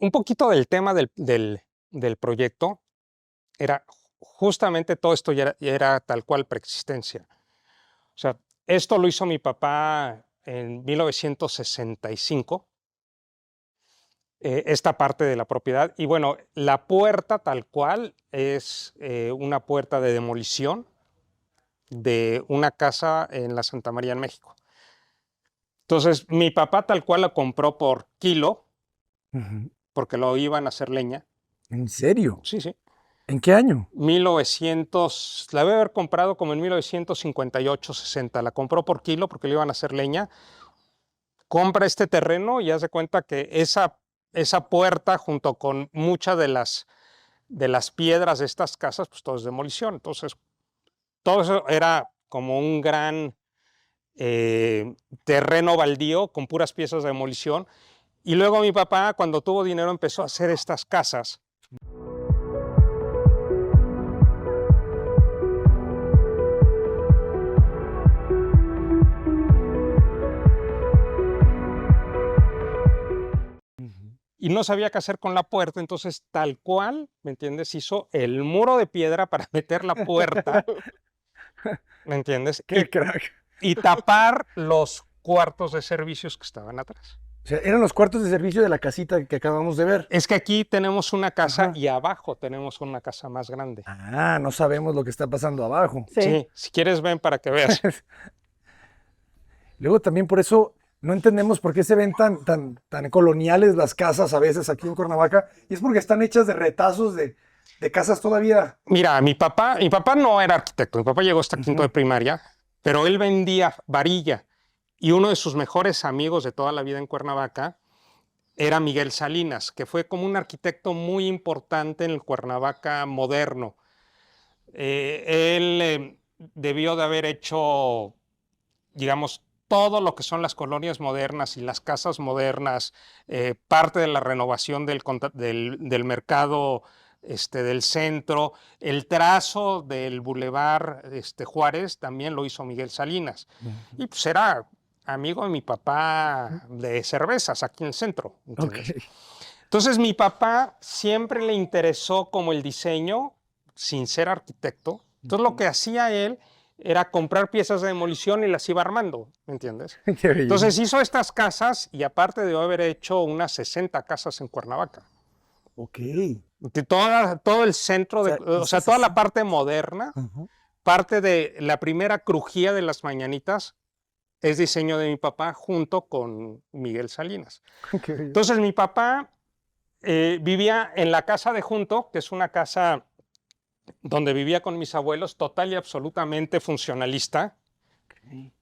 un poquito del tema del proyecto era justamente todo esto ya era tal cual preexistencia. O sea, esto lo hizo mi papá en 1965, esta parte de la propiedad. Y bueno, la puerta tal cual es una puerta de demolición de una casa en la Santa María en México. Entonces, mi papá tal cual la compró por kilo, Ujú. porque lo iban a hacer leña. ¿En serio? Sí, sí. ¿En qué año? 1900, la debe haber comprado como en 1958-60. La compró por kilo porque le iban a hacer leña. Compra este terreno y hace cuenta que esa puerta, junto con muchas de las piedras de estas casas, pues todo es demolición. Entonces, todo eso era como un gran terreno baldío con puras piezas de demolición. Y luego mi papá, cuando tuvo dinero, empezó a hacer estas casas. Ujú. Y no sabía qué hacer con la puerta, entonces tal cual, ¿me entiendes? Hizo el muro de piedra para meter la puerta, ¿me entiendes? ¡Qué crack! Y tapar los cuartos de servicios que estaban atrás. O sea, eran los cuartos de servicio de la casita que acabamos de ver. Es que aquí tenemos una casa Ajá. y abajo tenemos una casa más grande. Ah, no sabemos lo que está pasando abajo. Sí. Sí, si quieres ven para que veas. Luego también por eso no entendemos por qué se ven tan coloniales las casas a veces aquí en Cuernavaca. Y es porque están hechas de retazos de casas todavía. Mira, mi papá no era arquitecto, mi papá llegó hasta quinto de Ujú. primaria, pero él vendía varilla y uno de sus mejores amigos de toda la vida en Cuernavaca era Miguel Salinas, que fue como un arquitecto muy importante en el Cuernavaca moderno. Él debió de haber hecho, digamos, todo lo que son las colonias modernas y las casas modernas, parte de la renovación del mercado del centro, el trazo del bulevar Juárez también lo hizo Miguel Salinas. Ujú. Y pues era amigo de mi papá de cervezas aquí en el centro, Ok. ¿entiendes? Entonces mi papá siempre le interesó como el diseño sin ser arquitecto. Entonces lo que hacía él era comprar piezas de demolición y las iba armando, ¿me entiendes? Qué Entonces belleza. hizo estas casas y aparte de haber hecho unas 60 casas en Cuernavaca. Ok. Todo el centro, O sea, o hizo sea, toda la 60. parte moderna, Ujú. parte de la primera crujía de las mañanitas es diseño de mi papá junto con Miguel Salinas. Qué belleza. Entonces mi papá vivía en la casa de junto, que es una casa donde vivía con mis abuelos, total y absolutamente funcionalista. Ok.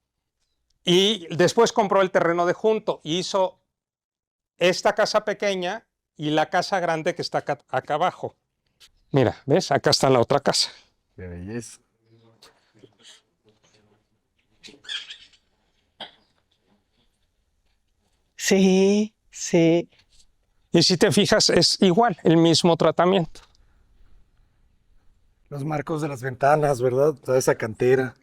Y después compró el terreno de junto y hizo esta casa pequeña y la casa grande que está acá abajo. Mira, ¿ves? Acá está la otra casa. Qué belleza. Sí, sí. Y si te fijas, es igual, el mismo tratamiento. Los marcos de las ventanas, ¿verdad? Toda esa cantera.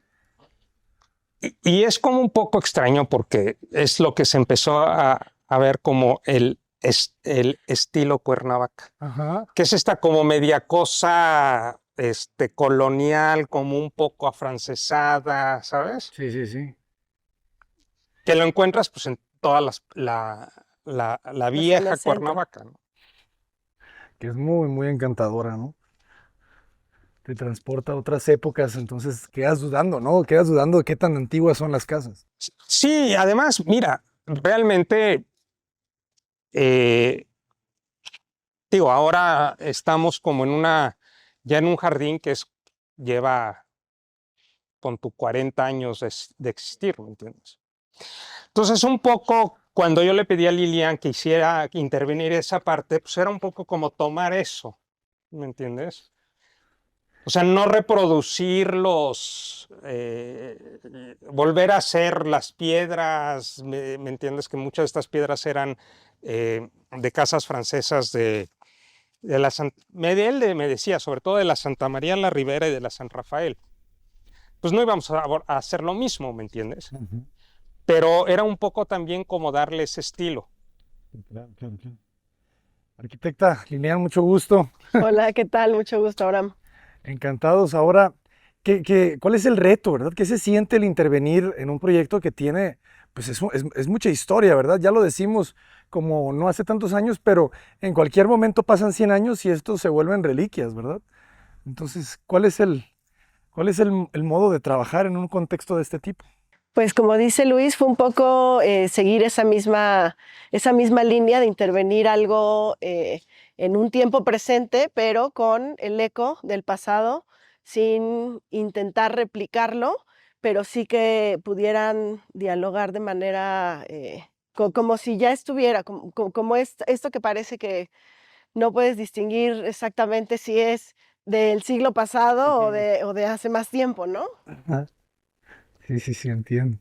Y es como un poco extraño porque es lo que se empezó a ver como el estilo Cuernavaca, Ajá. que es esta como media cosa colonial, como un poco afrancesada, ¿sabes? Sí, sí, sí. Que lo encuentras pues en toda la La zona vieja centro. Cuernavaca, ¿no? Que es muy, muy encantadora, ¿no? Te transporta a otras épocas, entonces quedas dudando, ¿no? Quedas dudando de qué tan antiguas son las casas. Sí, además, mira, realmente, eh, digo, ahora estamos como ya en un jardín lleva con tu 40 años de existir, ¿me entiendes? Entonces, un poco, cuando yo le pedí a Lilian que hiciera intervenir esa parte, pues era un poco como tomar eso, ¿me entiendes? O sea, no reproducir volver a hacer las piedras, ¿me entiendes? Que muchas de estas piedras eran de casas francesas él me decía, sobre todo de la Santa María la Ribera y de la San Rafael. Pues no íbamos a hacer lo mismo, ¿me entiendes? Ujú. Pero era un poco también como darle ese estilo. Claro, claro, claro. Arquitecta Lilian, mucho gusto. Hola, ¿qué tal? Mucho gusto, Abraham. Encantados. Ahora, ¿cuál es el reto, verdad? ¿Qué se siente el intervenir en un proyecto que tiene, pues es mucha historia, ¿verdad? Ya lo decimos como no hace tantos años, pero en cualquier momento pasan 100 años y estos se vuelven reliquias, ¿verdad? Entonces, ¿cuál es el modo de trabajar en un contexto de este tipo? Pues como dice Luis, fue un poco seguir esa misma línea de intervenir algo en un tiempo presente, pero con el eco del pasado, sin intentar replicarlo, pero sí que pudieran dialogar de manera como si ya estuviera, como esto que parece que no puedes distinguir exactamente si es del siglo pasado Ujú. o de hace más tiempo, ¿no? Ajá. Sí, sí, sí, entiendo.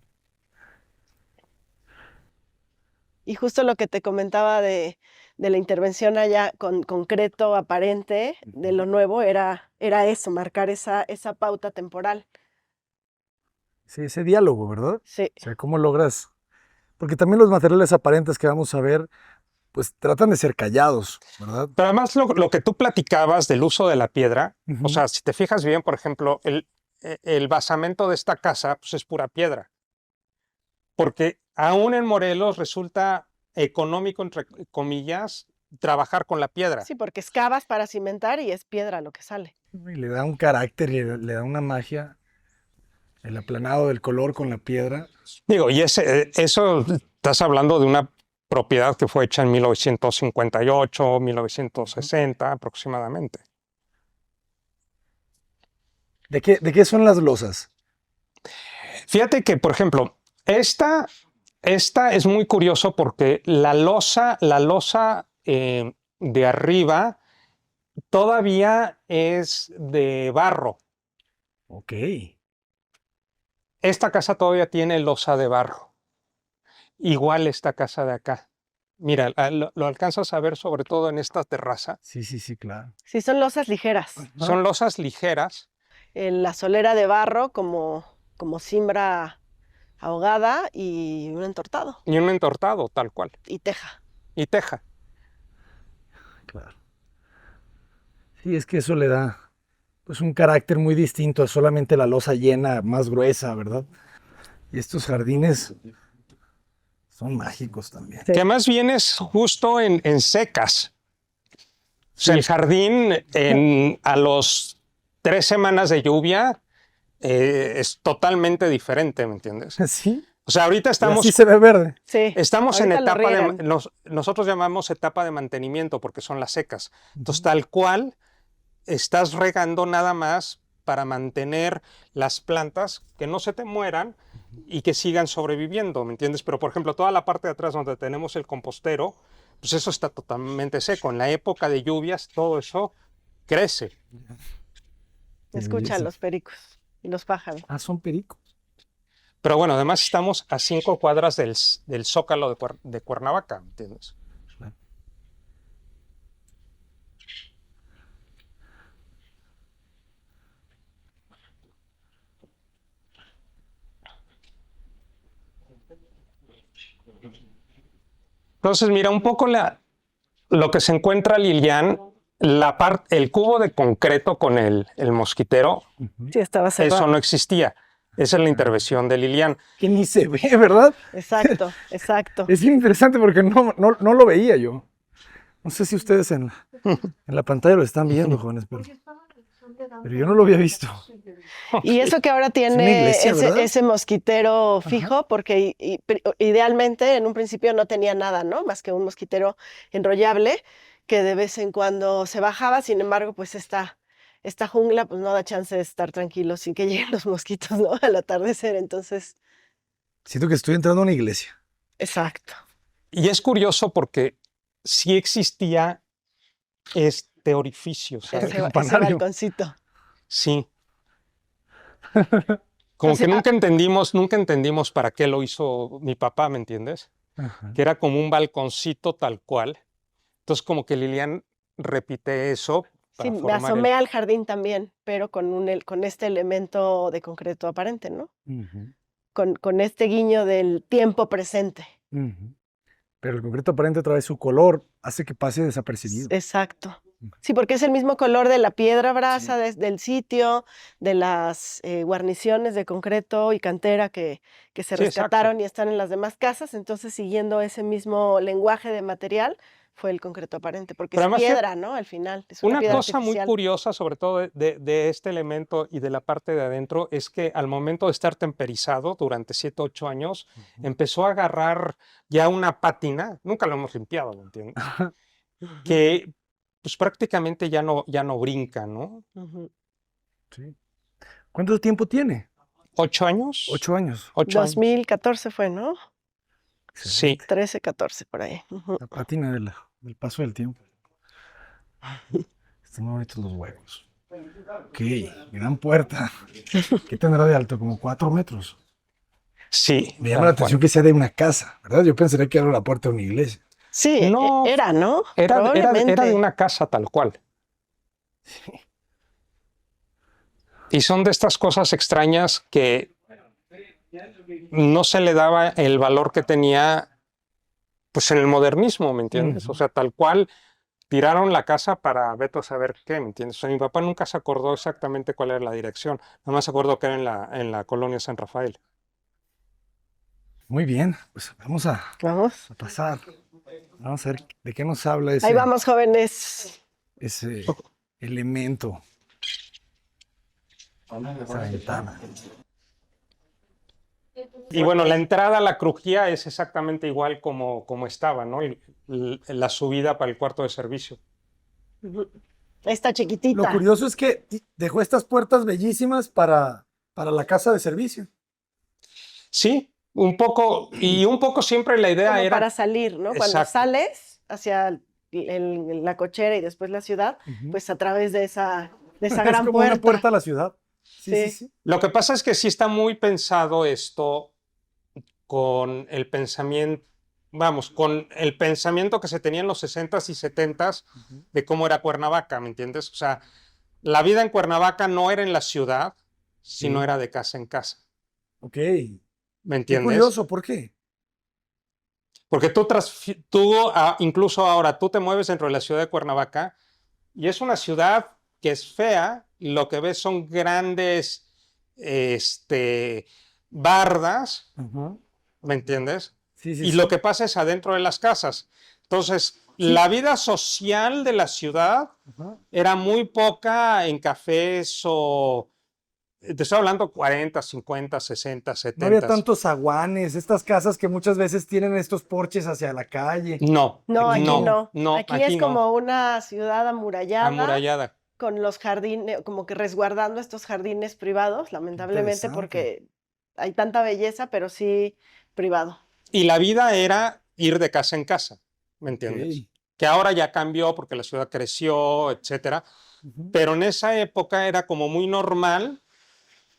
Y justo lo que te comentaba de la intervención allá con concreto aparente de Ujú. lo nuevo era eso, marcar esa pauta temporal. Sí, ese diálogo, ¿verdad? O Sí, sea, ¿cómo logras? Porque también los materiales aparentes que vamos a ver, pues tratan de ser callados, ¿verdad? Pero además lo que tú platicabas del uso de la piedra, o Ujú. sea, si te fijas bien, por ejemplo, el basamento de esta casa pues es pura piedra, porque aún en Morelos resulta económico, entre comillas, trabajar con la piedra. sí, porque excavas para cimentar y es piedra lo que sale. Y le da un carácter y le da una magia, el aplanado del color con la piedra. Digo, y eso estás hablando de una propiedad que fue hecha en 1958, Ujú. 1960 aproximadamente. ¿De qué son las losas? Fíjate que, por ejemplo, esta es muy curioso porque la losa de arriba todavía es de barro. Ok, Esta casa todavía tiene losa de barro. Igual esta casa de acá. Mira, lo alcanzas a ver sobre todo en esta terraza. sí, sí, sí, claro. Sí, son losas ligeras. Ajá. Son losas ligeras La solera de barro como cimbra ahogada y un entortado y un entortado tal cual. y teja. Y teja. Claro. Sí, es que eso le da pues un carácter muy distinto a solamente la losa llena, más gruesa, ¿verdad? Y estos jardines son mágicos también. Que más bien es justo en secas. O sea, Sí. el jardín a los 3 semanas de lluvia es totalmente diferente, ¿me entiendes? Sí, O sea, ahorita y así estamos, se ve verde. Sí, estamos en ahorita lo etapa de, riegan. nosotros llamamos etapa de mantenimiento porque son las secas. Entonces, Ujú. tal cual, estás regando nada más para mantener las plantas que no se te mueran y que sigan sobreviviendo, ¿me entiendes? Pero, por ejemplo, toda la parte de atrás donde tenemos el compostero, pues eso está totalmente seco. En la época de lluvias, todo eso crece. Qué Escuchan belleza. los pericos y los pájaros. Ah, son pericos. Pero bueno, además estamos a 5 cuadras del Zócalo de Cuernavaca, ¿me entiendes? Claro. Entonces, mira, un poco lo que se encuentra Lilian, el cubo de concreto con el mosquitero, Ujú. Sí, estaba eso cerrado. no existía. Esa es la Ah, intervención de Lilian. que ni se ve, ¿verdad? Exacto, exacto. Es interesante porque no lo veía yo. No sé si ustedes en la pantalla lo están viendo, jóvenes, pero yo no lo había visto. Y eso que ahora Es una tiene iglesia, ¿verdad? ese mosquitero Ajá. fijo, porque idealmente en un principio no tenía nada, ¿no? Más que un mosquitero enrollable que de vez en cuando se bajaba. Sin embargo, pues esta jungla pues no da chance de estar tranquilo sin que lleguen los mosquitos, ¿no? Al atardecer. Entonces, Siento que estoy entrando a una iglesia. exacto. Y es curioso porque sí existía este orificio, El ¿sabes? Ese campanario. balconcito. Sí. Como Entonces, que nunca entendimos para qué lo hizo mi papá, ¿me entiendes? Ajá. Que era como un balconcito tal cual. Entonces, como que Lilian repite eso sí, para me formar asomé al jardín también, pero con este elemento de concreto aparente, ¿no? Ujú, Con este guiño del tiempo presente. ujú. Pero el concreto aparente otra vez su color hace que pase desapercibido. Exacto. Sí, porque es el mismo color de la piedra brasa, Sí. del sitio, de las guarniciones de concreto y cantera que se Sí, exacto. rescataron y están en las demás casas. Entonces, siguiendo ese mismo lenguaje de material, fue el concreto aparente, porque Pero es además, piedra, ¿no? Al final, es una una piedra cosa muy artificial. curiosa, sobre todo de este elemento y de la parte de adentro, es que al momento de estar temperizado durante 7, 8 años, empezó a agarrar ya una pátina, nunca lo hemos limpiado, ¿me entiendes? Que pues prácticamente ya no brinca, ¿no? Ujú. Sí. ¿Cuánto tiempo tiene? 8 años, 8 años. 8 años. 2014 fue, ¿no? Sí. 13, 14 por ahí. Ujú. La pátina del paso del tiempo. Están muy bonitos los huevos. Ok, gran puerta. ¿Qué tendrá de alto? Como 4 metros. Sí, Me llama la tal cual. atención que sea de una casa, ¿verdad? Yo pensaría que era la puerta de una iglesia. Sí, No, era, ¿no? era de Probablemente. una casa tal cual. Y son de estas cosas extrañas que no se le daba el valor que tenía pues en el modernismo, ¿me entiendes? O sea, tal cual tiraron la casa para vete a saber qué, ¿me entiendes? O sea, mi papá nunca se acordó exactamente cuál era la dirección, nada más se acordó que era en la colonia San Rafael. Muy bien, pues vamos a Vamos. pasar. Vamos a ver de qué nos habla Ahí ese, vamos, jóvenes. ese elemento, esa ventana. Y bueno, la entrada a la crujía es exactamente igual como estaba, ¿no? La subida para el cuarto de servicio. Ujú. Está Lo chiquitita. curioso es que dejó estas puertas bellísimas para la casa de servicio. Sí, y un poco siempre la idea Como era... para salir, ¿no? Cuando Exacto. sales hacia la cochera y después la ciudad, pues a través de esa Es gran como una puerta. puerta a la ciudad. Sí, sí, Sí. sí. Lo que pasa es que sí está muy pensado esto con el pensamiento, vamos, con el pensamiento que se tenía en los 60s y 70s de cómo era Cuernavaca, ¿me entiendes? O sea, la vida en Cuernavaca no era en la ciudad, sino Sí. era de casa en casa, Ok. ¿me Qué entiendes? curioso, ¿por qué? Porque incluso ahora, tú te mueves dentro de la ciudad de Cuernavaca y es una ciudad que es fea, lo que ves son grandes bardas, Ujú. ¿me entiendes? Sí, sí, Y sí. lo que pasa es adentro de las casas. Entonces, la vida social de la ciudad Ajá. era muy poca en cafés o, te estoy hablando 40, 50, 60, No había 70. tantos zaguanes, estas casas que muchas veces tienen estos porches hacia la calle. No, No, aquí no, no. no, Aquí es aquí no, como una ciudad amurallada amurallada. con los jardines, como que resguardando estos jardines privados, lamentablemente, Interesante. porque hay tanta belleza, pero sí privado. Y la vida era ir de casa en casa, ¿me entiendes? Ok. Que ahora ya cambió porque la ciudad creció, etcétera. Ujú. Pero en esa época era como muy normal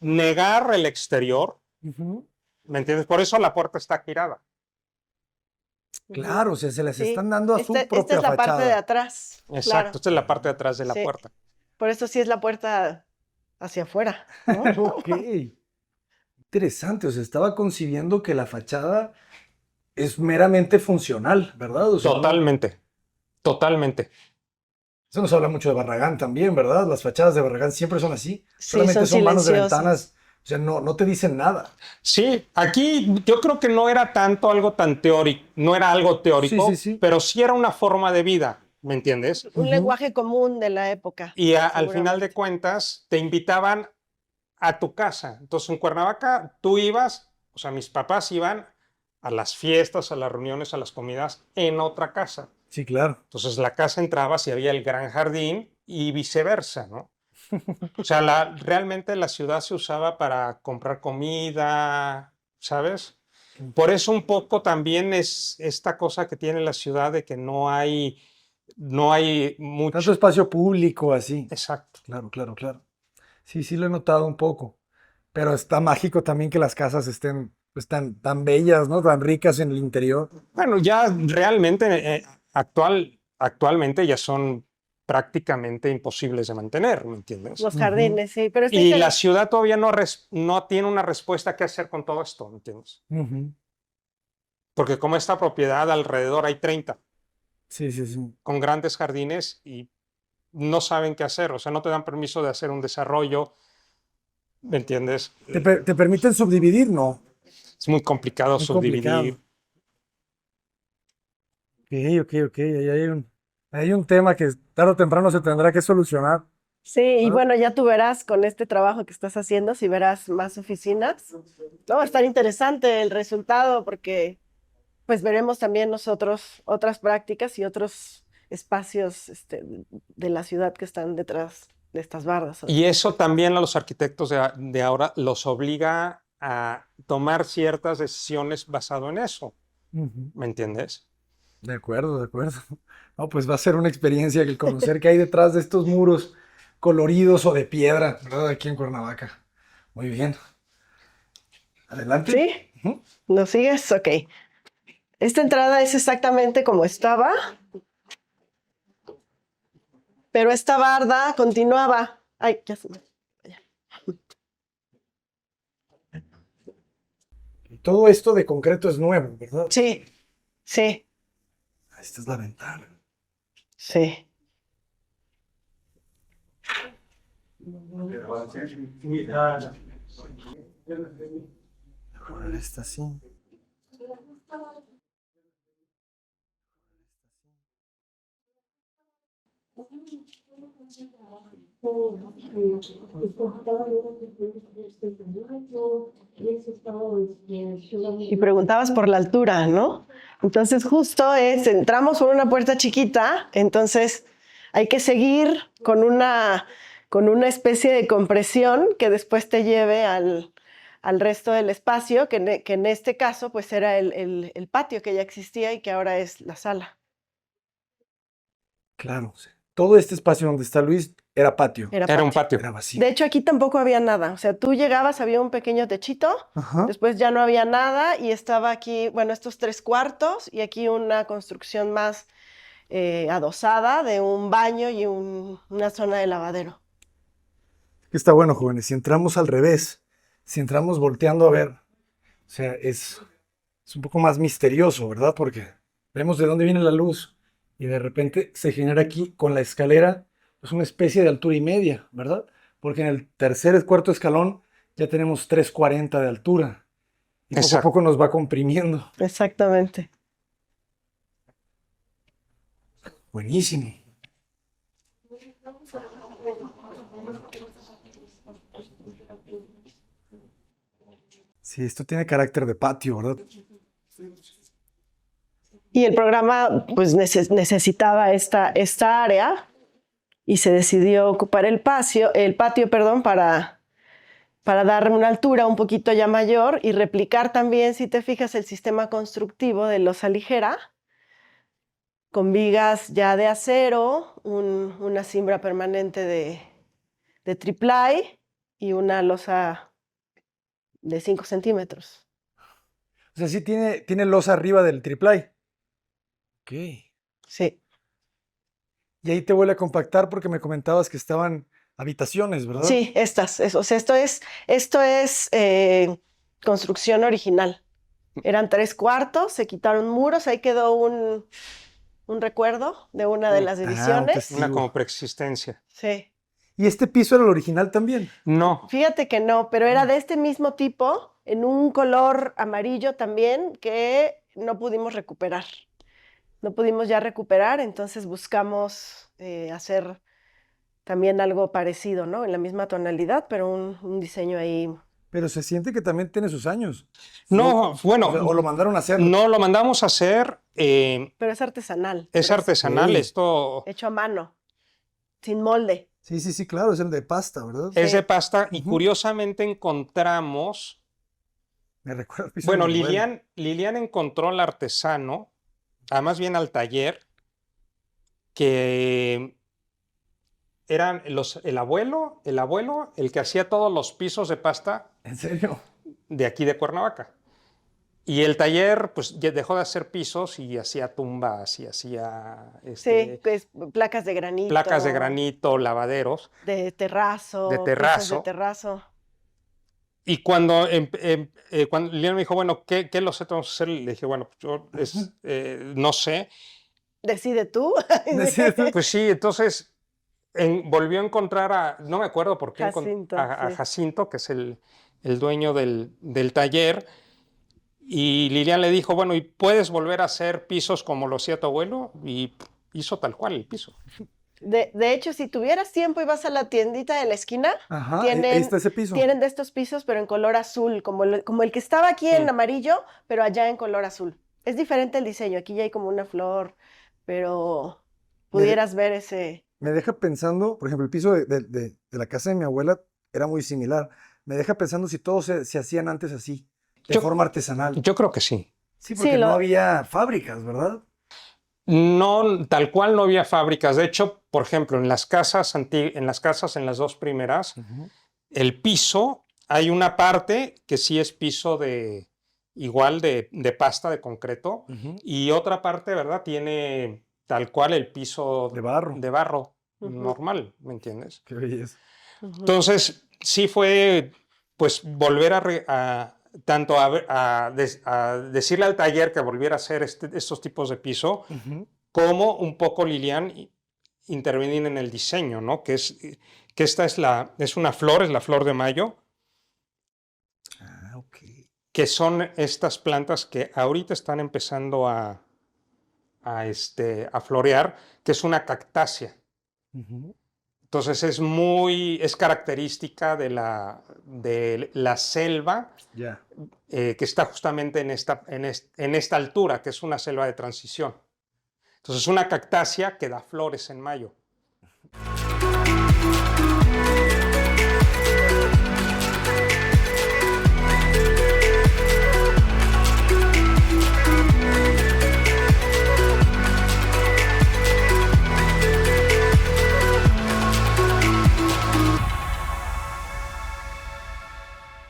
negar el exterior, Ujú. ¿me entiendes? Por eso la puerta está girada. Claro, o sea, se les Sí, están dando a su esta propia es la parte de fachada. atrás, Exacto, claro. esta es la parte de atrás de la Sí. puerta. Por eso sí es la puerta hacia afuera, ¿no? Ok. Interesante, o sea, estaba concibiendo que la fachada es meramente funcional, ¿verdad? O sea, Totalmente, totalmente. eso nos habla mucho de Barragán también, ¿verdad? Las fachadas de Barragán siempre son así. Sí, Solamente son son vanos de silenciosas. ventanas, o sea, no te dicen nada. Sí, aquí yo creo que no era tanto algo tan teórico, no era algo teórico, Sí, sí, sí. pero sí era una forma de vida, ¿me entiendes? Un Ujú. lenguaje común de la época, Y al final de seguramente. cuentas te invitaban a tu casa. Entonces en Cuernavaca tú ibas, o sea, mis papás iban a las fiestas, a las reuniones, a las comidas en otra casa. Sí, claro. Entonces la casa entrabas y había el gran jardín y viceversa, ¿no? O sea, realmente la ciudad se usaba para comprar comida, ¿sabes? Por eso un poco también es esta cosa que tiene la ciudad de que no hay Tanto mucho. espacio público así. Exacto. Claro, claro, claro. Sí, sí lo he notado un poco. Pero está mágico también que las casas estén pues, tan bellas, ¿no? Tan ricas en el interior. Bueno, ya realmente actualmente ya son prácticamente imposibles de mantener, ¿me entiendes? Los Ujú. jardines, sí. Pero está Y la interesante. ciudad todavía no tiene una respuesta que hacer con todo esto, ¿me entiendes? Ujú. Porque como esta propiedad alrededor hay 30 Sí, sí, sí. con grandes jardines y no saben qué hacer, o sea, no te dan permiso de hacer un desarrollo, ¿me entiendes? ¿Te permiten subdividir? No. Es muy complicado Muy subdividir. complicado. Ok. Hay un tema que tarde o temprano se tendrá que solucionar. Sí, y ¿verdad? bueno, ya tú verás con este trabajo que estás haciendo, si verás más oficinas. No, va a estar interesante el resultado porque pues veremos también nosotros otras prácticas y otros espacios de la ciudad que están detrás de estas bardas. Y eso también a los arquitectos de ahora los obliga a tomar ciertas decisiones basado en eso, Ujú. ¿me entiendes? De acuerdo, de acuerdo. No, pues va a ser una experiencia el conocer qué hay detrás de estos muros coloridos o de piedra, ¿verdad? Aquí en Cuernavaca. Muy bien. Adelante. ¿Sí? Ujú. ¿Nos sigues? Ok. Esta entrada es exactamente como estaba, pero esta barda continuaba. Ay, ya se me... ya. Y todo esto de concreto es nuevo, ¿verdad? Sí, sí, Esta es la ventana. sí. Ahora esta sí. Y preguntabas por la altura, ¿no? Entonces justo entramos por una puerta chiquita, entonces hay que seguir con una especie de compresión que después te lleve al resto del espacio, que en este caso pues era el patio que ya existía y que ahora es la sala. Claro. Sí. Todo este espacio donde está Luis era patio. Era un patio. Era vacío. De hecho, aquí tampoco había nada. O sea, tú llegabas, había un pequeño techito, Ajá. después ya no había nada y estaba aquí, bueno, estos 3 cuartos y aquí una construcción más adosada de un baño y una zona de lavadero. Está bueno, jóvenes. Si entramos al revés, si entramos volteando a ver, o sea, es un poco más misterioso, ¿verdad? Porque vemos de dónde viene la luz y de repente se genera aquí con la escalera pues una especie de altura y media, ¿verdad? Porque en el tercer, cuarto escalón ya tenemos 340 de altura y poco a Exacto. poco nos va comprimiendo. Exactamente. Buenísimo. Sí, esto tiene carácter de patio, ¿verdad? Y el programa pues necesitaba esta área y se decidió ocupar el patio, perdón, para dar una altura un poquito ya mayor y replicar también, si te fijas, el sistema constructivo de losa ligera, con vigas ya de acero, una cimbra permanente de triplay y una losa de 5 centímetros. O sea, sí tiene losa arriba del triplay. Ok. Sí, Y ahí te vuelve a compactar porque me comentabas que estaban habitaciones, ¿verdad? sí, o sea, esto es construcción original. Eran 3 cuartos, se quitaron muros, ahí quedó un recuerdo de una de las un ediciones. testigo. Una como preexistencia. Sí. ¿Y este piso era el original también? No, Fíjate que no, pero era de este mismo tipo, en un color amarillo también, que no pudimos recuperar. No pudimos ya recuperar, entonces buscamos hacer también algo parecido, ¿no? En la misma tonalidad, pero un diseño ahí. Pero se siente que también tiene sus años. no, bueno, O sea, o lo mandaron a hacer. no lo mandamos a hacer, Pero es artesanal. es pero artesanal, Ok. esto hecho a mano, sin molde. Sí, claro, es el de pasta, ¿verdad? Sí. es de pasta y Ujú. curiosamente encontramos, Me recuerda al piso bueno, de mi abuela. Lilian encontró al artesano, además bien al taller, que eran el abuelo, el que hacía todos los pisos de pasta ¿En serio? de aquí de Cuernavaca. Y el taller, pues, ya dejó de hacer pisos y hacía tumbas y hacía Sí, pues, placas de granito. placas de granito, lavaderos De terrazo, de pisos de terrazo. terrazo. Y cuando Lilian me dijo, bueno, ¿qué loseto vamos a hacer? Le dije, bueno, pues yo no sé. Decide tú. Decide tú. Pues sí, entonces volvió a encontrar no me acuerdo por qué, Jacinto, a sí. Jacinto, que es el dueño del taller. Y Lilian le dijo, bueno, ¿y puedes volver a hacer pisos como lo hacía tu abuelo? Y hizo tal cual el piso. De hecho, si tuvieras tiempo y vas a la tiendita de la esquina, Ajá, ahí está ese piso. tienen de estos pisos, pero en color azul, como el que estaba aquí en amarillo, pero allá en color azul. Es diferente el diseño, aquí ya hay como una flor, pero pudieras ver ese... Me deja pensando, por ejemplo, el piso de la casa de mi abuela era muy similar. Me deja pensando si todos se hacían antes así, de forma artesanal. Yo creo que sí. Sí, porque no había fábricas, ¿verdad? No, tal cual no había fábricas. De hecho, por ejemplo, en las casas, en las dos primeras, el piso, hay una parte que sí es piso igual de pasta de concreto, y otra parte, ¿verdad? Tiene tal cual el piso De barro. Normal, ¿me entiendes? Qué belleza. Entonces, sí fue, pues, volver tanto a decirle al taller que volviera a hacer estos tipos de piso, como un poco Lilian intervenir en el diseño, ¿no? Que esta es una flor, es la flor de mayo. Ah, ok. Que son estas plantas que ahorita están empezando a florear, que es una cactácea. Entonces es característica de la selva que está justamente en esta altura, que es una selva de transición. Entonces es una cactácea que da flores en mayo.